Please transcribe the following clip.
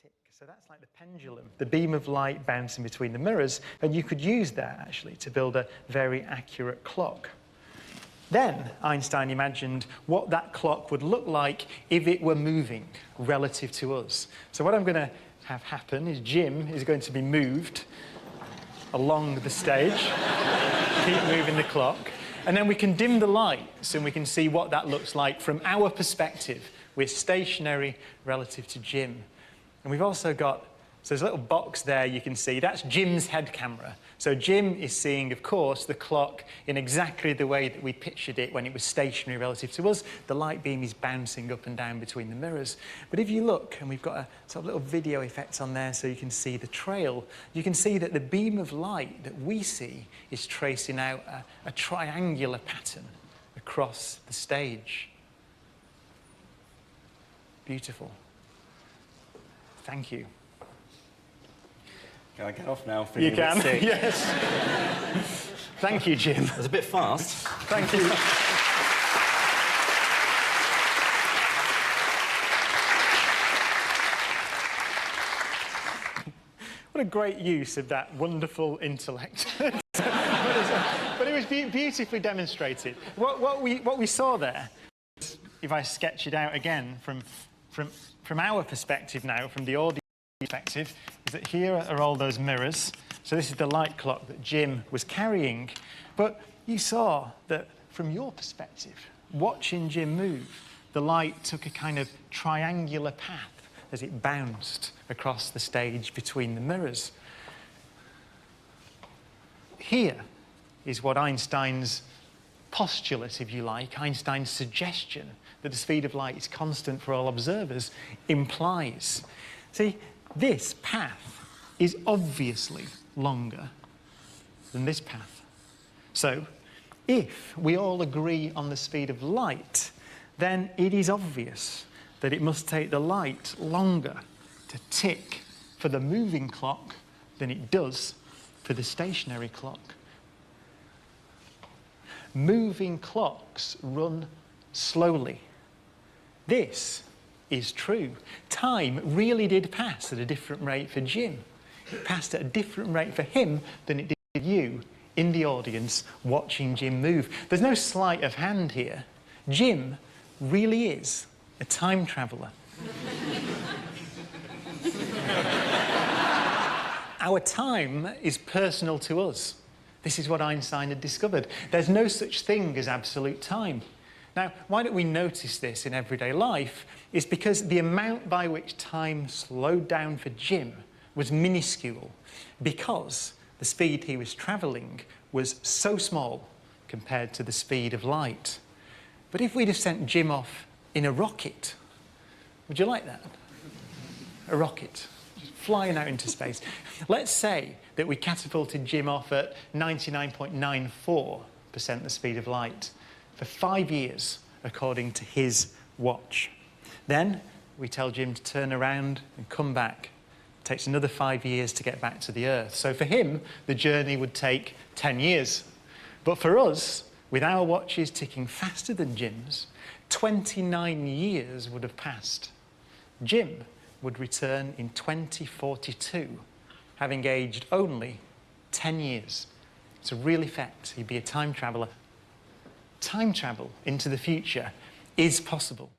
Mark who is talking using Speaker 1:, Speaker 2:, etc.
Speaker 1: tick. So that's like the pendulum, the beam of light bouncing between the mirrors, and you could use that actually to build a very accurate clock. Then Einstein imagined what that clock would look like if it were moving relative to us. So what I'm going to have happen is Jim is going to be moved along the stage, keep moving the clock, and then we can dim the lights and we can see what that looks like from our perspective. We're stationary relative to Jim. And we've also got, so there's a little box there you can see, that's Jim's head camera. So Jim is seeing, of course, the clock in exactly the way that we pictured it when it was stationary relative to us. The light beam is bouncing up and down between the mirrors. But if you look, and we've got a sort of little video effect on there so you can see the trail, you can see that the beam of light that we see is tracing out a triangular pattern across the stage. Beautiful. Thank you.
Speaker 2: Can I get off now?
Speaker 1: You can, yes. Thank you, Jim.
Speaker 2: That was a bit fast.
Speaker 1: Thank you. What a great use of that wonderful intellect. But it was beautifully demonstrated. What we saw there, if I sketch it out again from our perspective now, from the audience perspective, is that here are all those mirrors. So this is the light clock that Jim was carrying. But you saw that from your perspective, watching Jim move, the light took a kind of triangular path as it bounced across the stage between the mirrors. Here is what Einstein's postulate, if you like, Einstein's suggestion that the speed of light is constant for all observers implies. See, this path is obviously longer than this path. So, if we all agree on the speed of light, then it is obvious that it must take the light longer to tick for the moving clock than it does for the stationary clock. Moving clocks run slowly. This is true. Time really did pass at a different rate for Jim. It passed at a different rate for him than it did for you in the audience watching Jim move. There's no sleight of hand here. Jim really is a time traveller. Our time is personal to us. This is what Einstein had discovered. There's no such thing as absolute time. Now, why don't we notice this in everyday life is because the amount by which time slowed down for Jim was minuscule because the speed he was travelling was so small compared to the speed of light. But if we'd have sent Jim off in a rocket, would you like that? A rocket, just flying out into space. Let's say that we catapulted Jim off at 99.94% the speed of light for 5 years, according to his watch. Then we tell Jim to turn around and come back. It takes another 5 years to get back to the Earth. So for him, the journey would take 10 years. But for us, with our watches ticking faster than Jim's, 29 years would have passed. Jim would return in 2042, having aged only 10 years. It's a real effect. He'd be a time traveller. Time travel into the future is possible.